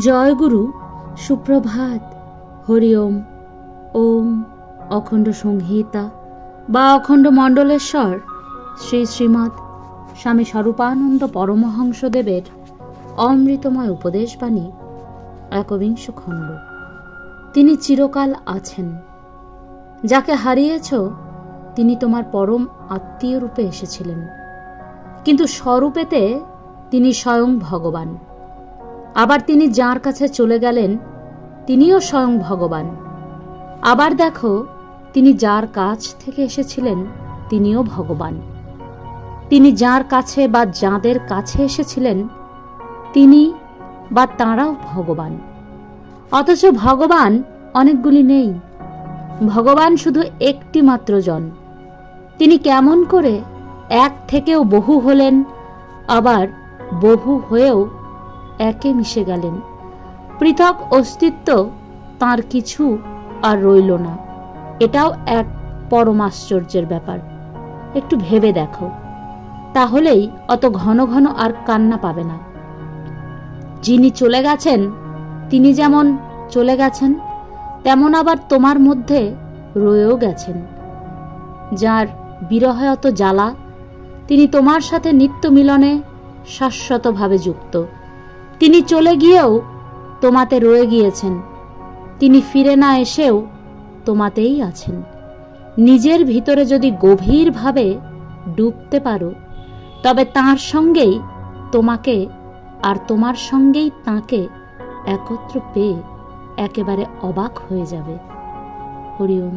জয় গুরু, সুপ্রভাত, হরি ওম। ওম অখণ্ড সংহিতা বা অখণ্ড মণ্ডলেশ্বর শ্রী শ্রীমৎ স্বামী স্বরূপানন্দ পরমহংসদেবের অমৃতময় উপদেশবাণী, ১বিংশ খণ্ড। তিনি চিরকাল আছেন। যাকে হারিয়েছ তিনি তোমার পরম আত্মীয় রূপে এসেছিলেন, কিন্তু স্বরূপেতে তিনি স্বয়ং ভগবান। আবার তিনি যার কাছে চলে গেলেন তিনিও স্বয়ং ভগবান। আবার দেখো, তিনি যার কাছ থেকে এসেছিলেন তিনিও ভগবান। তিনি যার কাছে বা যাদের কাছে এসেছিলেন তিনি বা তাঁরাও ভগবান। অথচ ভগবান অনেকগুলি নেই, ভগবান শুধু একটি মাত্র জন। তিনি কেমন করে এক থেকেও বহু হলেন, আবার বহু হয়েও একে মিশে গেলেন? পৃথক অস্তিত্ব তাঁর কিছু আর রইল না। এটাও এক পরমাশ্চর্যের ব্যাপার। একটু ভেবে দেখো, তাহলেই অত ঘন ঘন আর কান্না পাবে না। যিনি চলে গেছেন তিনি যেমন চলে গেছেন, তেমন আবার তোমার মধ্যে রয়েও গেছেন। যার বিরহে অত জ্বালা, তিনি তোমার সাথে নিত্য মিলনে শাশ্বতভাবে যুক্ত। তিনি চলে গিয়েও তোমাতে রয়ে গিয়েছেন। তিনি ফিরে না এসেও তোমাতেই আছেন। নিজের ভিতরে যদি গভীরভাবে ডুবতে পারো, তবে তাঁর সঙ্গেই তোমাকে আর তোমার সঙ্গেই তাঁকে একত্র পেয়ে একেবারে অবাক হয়ে যাবে। হরি ওম।